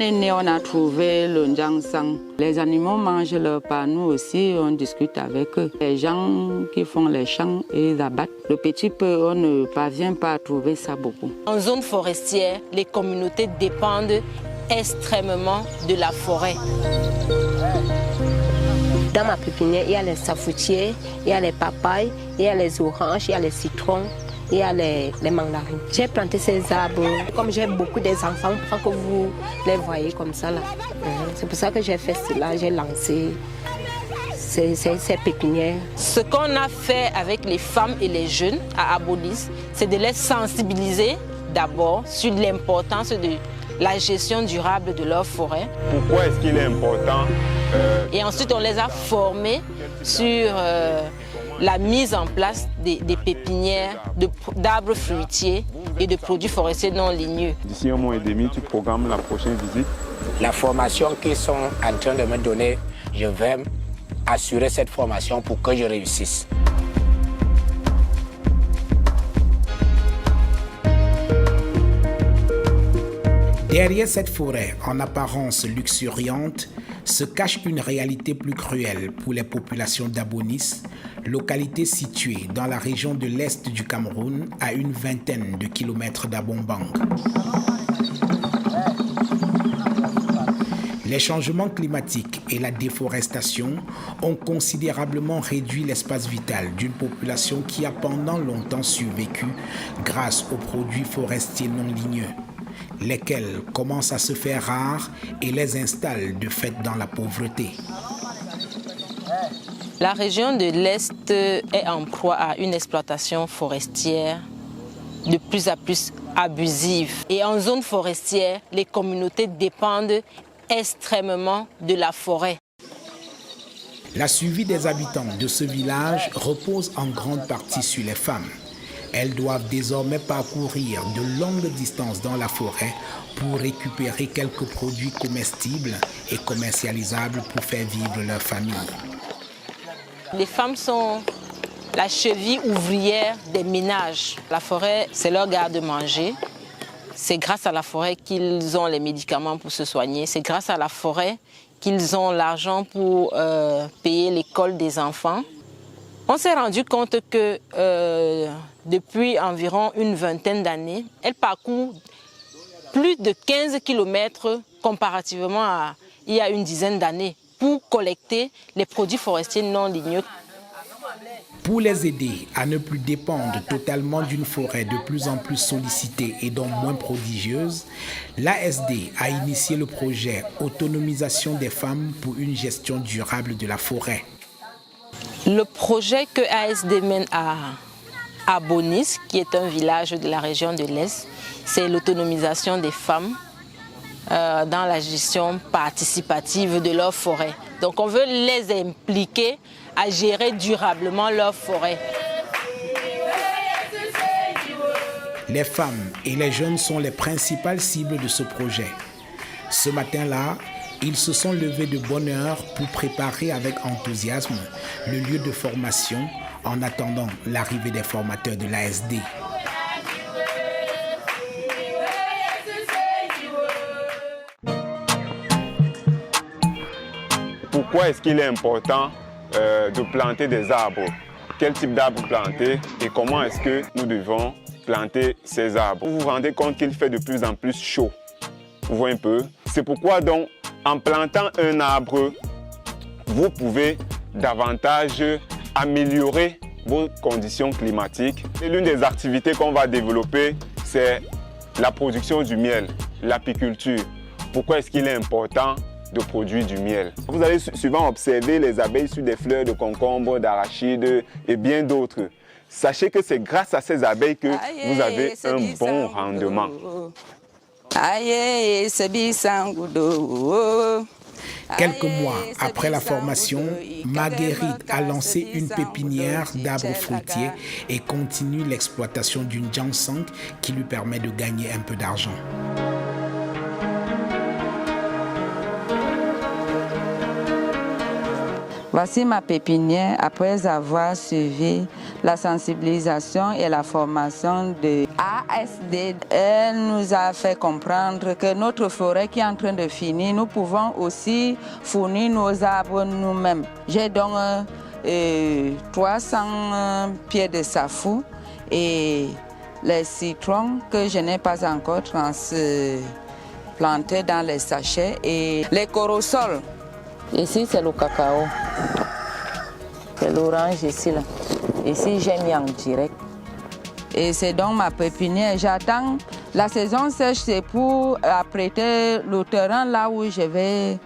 est né, on a trouvé le Njangsang. Les animaux mangent leur pas. Nous aussi, on discute avec eux. Les gens qui font les champs, ils abattent. Le petit peu, on ne parvient pas à trouver ça beaucoup. En zone forestière, les communautés dépendent extrêmement de la forêt. Dans ma pépinière, il y a les safoutiers, il y a les papayes, il y a les oranges, il y a les citrons, il y a les mandarines. J'ai planté ces arbres. Comme j'ai beaucoup d'enfants, il faut que vous les voyez comme ça là. C'est pour ça que j'ai fait cela, j'ai lancé ces pépinières. Ce qu'on a fait avec les femmes et les jeunes à Abonis, c'est de les sensibiliser d'abord sur l'importance de la gestion durable de leur forêt. Pourquoi est-ce qu'il est important Et ensuite, on les a formés sur la mise en place des pépinières d'arbres fruitiers et de produits forestiers non ligneux. D'ici un mois et demi, tu programmes la prochaine visite. La formation qu'ils sont en train de me donner, je vais assurer cette formation pour que je réussisse. Derrière cette forêt, en apparence luxuriante, se cache une réalité plus cruelle pour les populations d'Abonis, localité située dans la région de l'Est du Cameroun, à une vingtaine de kilomètres d'Abombang. Les changements climatiques et la déforestation ont considérablement réduit l'espace vital d'une population qui a pendant longtemps survécu grâce aux produits forestiers non ligneux, lesquels commencent à se faire rares et les installent de fait dans la pauvreté. La région de l'Est est en proie à une exploitation forestière de plus en plus abusive. Et en zone forestière, les communautés dépendent extrêmement de la forêt. La survie des habitants de ce village repose en grande partie sur les femmes. Elles doivent désormais parcourir de longues distances dans la forêt pour récupérer quelques produits comestibles et commercialisables pour faire vivre leur famille. Les femmes sont la cheville ouvrière des ménages. La forêt, c'est leur garde-manger. C'est grâce à la forêt qu'ils ont les médicaments pour se soigner. C'est grâce à la forêt qu'ils ont l'argent pour payer l'école des enfants. On s'est rendu compte que depuis environ une vingtaine d'années, elle parcourt plus de 15 km comparativement à il y a une dizaine d'années pour collecter les produits forestiers non ligneux. Pour les aider à ne plus dépendre totalement d'une forêt de plus en plus sollicitée et donc moins prodigieuse, l'ASD a initié le projet Autonomisation des femmes pour une gestion durable de la forêt. Le projet que ASD mène à Abonis, qui est un village de la région de l'Est, c'est l'autonomisation des femmes dans la gestion participative de leur forêt. Donc on veut les impliquer à gérer durablement leur forêt. Les femmes et les jeunes sont les principales cibles de ce projet. Ce matin-là, ils se sont levés de bonne heure pour préparer avec enthousiasme le lieu de formation en attendant l'arrivée des formateurs de l'ASD. Pourquoi est-ce qu'il est important de planter des arbres? Quel type d'arbres planter et comment est-ce que nous devons planter ces arbres? Vous vous rendez compte qu'il fait de plus en plus chaud. Vous voyez un peu? C'est pourquoi donc, en plantant un arbre, vous pouvez davantage améliorer vos conditions climatiques. Et l'une des activités qu'on va développer, c'est la production du miel, l'apiculture. Pourquoi est-ce qu'il est important de produire du miel? Vous allez souvent observer les abeilles sur des fleurs de concombre, d'arachide et bien d'autres. Sachez que c'est grâce à ces abeilles que vous avez un bon rendement. Quelques mois après la formation, Marguerite a lancé une pépinière d'arbres fruitiers et continue l'exploitation d'une Njangsang qui lui permet de gagner un peu d'argent. Voici ma pépinière après avoir suivi la sensibilisation et la formation de ASD. Elle nous a fait comprendre que notre forêt qui est en train de finir, nous pouvons aussi fournir nos arbres nous-mêmes. J'ai donc 300 pieds de safou et les citrons que je n'ai pas encore transplantés dans les sachets et les corosols. Ici, c'est le cacao. C'est l'orange ici, là. Ici, j'ai mis en direct. Et c'est donc ma pépinière. J'attends la saison sèche, c'est pour apprêter le terrain là où je vais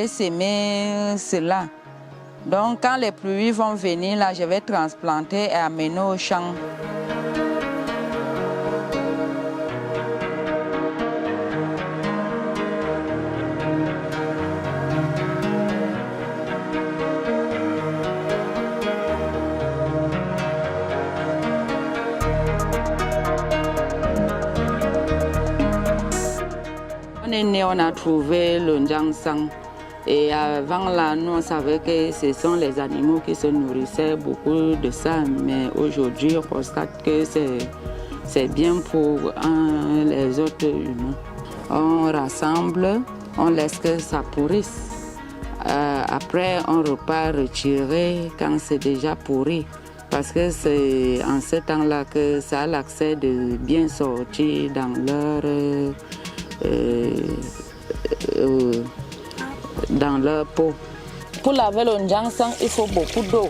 s'aimer cela. Donc, quand les pluies vont venir, là, je vais transplanter et amener au champ. On a trouvé le Ndjangsang. Et avant là, nous on savait que ce sont les animaux qui se nourrissaient beaucoup de ça. Mais aujourd'hui, on constate que c'est bien pour les autres humains. On rassemble, on laisse que ça pourrisse. Après, on repart retirer quand c'est déjà pourri. Parce que c'est en ce temps-là que ça a l'accès de bien sortir dans leur peau. Pour laver le Ndjangsang, il faut beaucoup d'eau.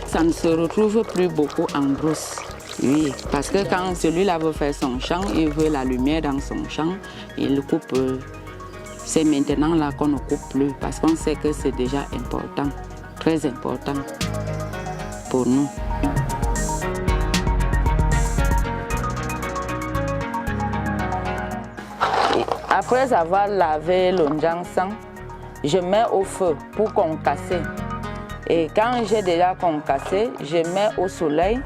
Ça ne se retrouve plus beaucoup en brousse. Oui, parce que quand celui-là veut faire son champ, il veut la lumière dans son champ, il coupe. C'est maintenant là qu'on ne coupe plus parce qu'on sait que c'est déjà important, très important pour nous. Après avoir lavé le Ndjangsang, je mets au feu pour concasser. Et quand j'ai déjà concassé, je mets au soleil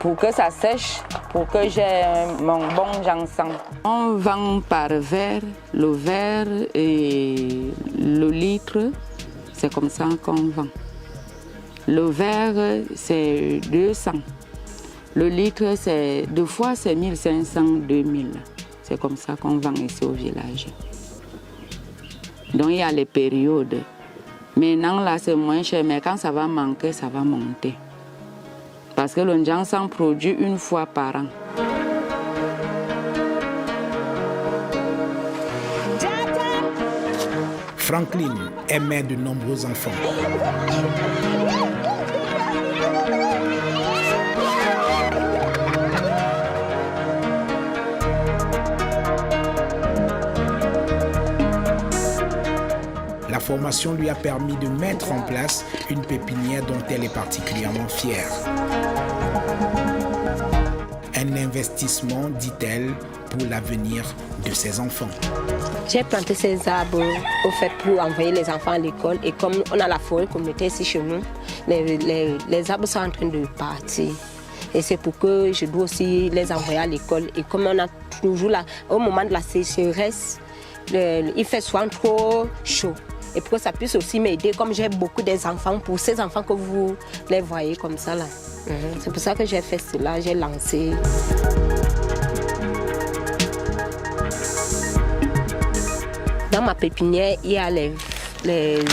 pour que ça sèche, pour que j'ai mon bon Ndjangsang. On vend par verre, le verre et le litre, c'est comme ça qu'on vend. Le verre, c'est 200. Le litre, c'est 2 fois, c'est 1500, 2000. C'est comme ça qu'on vend ici au village. Donc il y a les périodes. Maintenant là c'est moins cher, mais quand ça va manquer, ça va monter. Parce que le Ndjangsang produit 1 fois par an. Franklin est mère de nombreux enfants. La formation lui a permis de mettre en place une pépinière dont elle est particulièrement fière. Un investissement, dit-elle, pour l'avenir de ses enfants. J'ai planté ces arbres au fait pour envoyer les enfants à l'école. Et comme on a la forêt communautaire ici chez nous, les arbres sont en train de partir. Et c'est pour que je dois aussi les envoyer à l'école. Et comme on a toujours là, au moment de la sécheresse, il fait souvent trop chaud. Et pour que ça puisse aussi m'aider, comme j'ai beaucoup d'enfants, pour ces enfants que vous les voyez comme ça là. C'est pour ça que j'ai fait cela, j'ai lancé. Dans ma pépinière, il y a les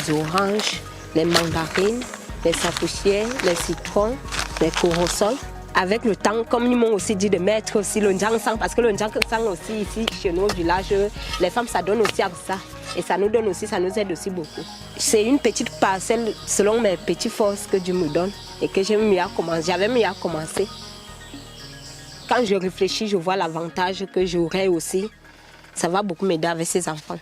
oranges, les mandarines, les sapoussières, les citrons, les corosols. Avec le temps, comme ils m'ont aussi dit de mettre aussi le Ndjangsang, parce que le Ndjangsang aussi ici chez nous au village, les femmes ça donne aussi à ça. Et ça nous donne aussi, ça nous aide aussi beaucoup. C'est une petite parcelle selon mes petites forces que Dieu me donne et que j'avais mis à commencer. Quand je réfléchis, je vois l'avantage que j'aurai aussi. Ça va beaucoup m'aider avec ces enfants.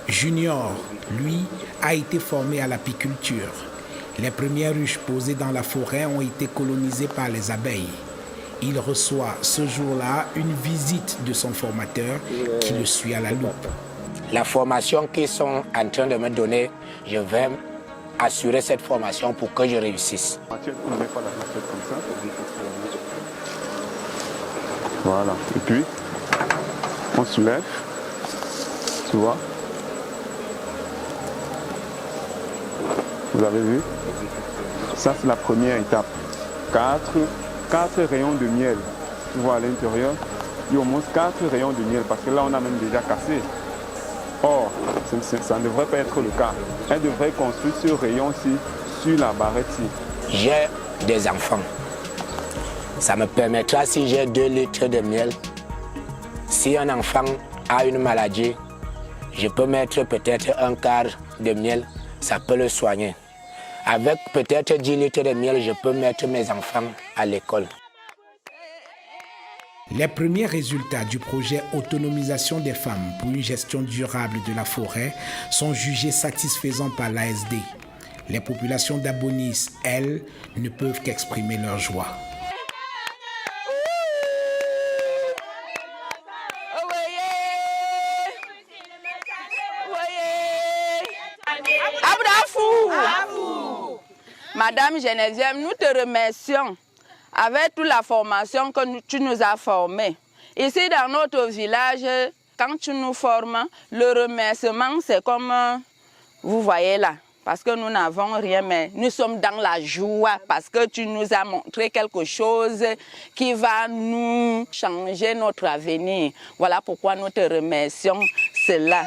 Junior, lui, a été formé à l'apiculture. Les premières ruches posées dans la forêt ont été colonisées par les abeilles. Il reçoit ce jour-là une visite de son formateur qui le suit à la loupe. La formation qu'ils sont en train de me donner, je vais assurer cette formation pour que je réussisse. Voilà. Et puis, On soulève, tu vois. Vous avez vu? Ça, c'est la première étape. 4 rayons de miel. Tu vois à l'intérieur, il y a au moins 4 rayons de miel parce que là, on a même déjà cassé. Or, ça ne devrait pas être le cas. Elle devrait construire ce rayon-ci sur la barrette-ci. J'ai des enfants. Ça me permettra, si j'ai 2 litres de miel, si un enfant a une maladie, je peux mettre peut-être un quart de miel, ça peut le soigner. Avec peut-être 10 litres de miel, je peux mettre mes enfants à l'école. Les premiers résultats du projet Autonomisation des femmes pour une gestion durable de la forêt sont jugés satisfaisants par l'ASD. Les populations d'Abonis, elles, ne peuvent qu'exprimer leur joie. Madame Geneviève, nous te remercions avec toute la formation que tu nous as formée. Ici, dans notre village, quand tu nous formes, le remerciement, c'est comme vous voyez là. Parce que nous n'avons rien, mais nous sommes dans la joie parce que tu nous as montré quelque chose qui va nous changer notre avenir. Voilà pourquoi nous te remercions cela.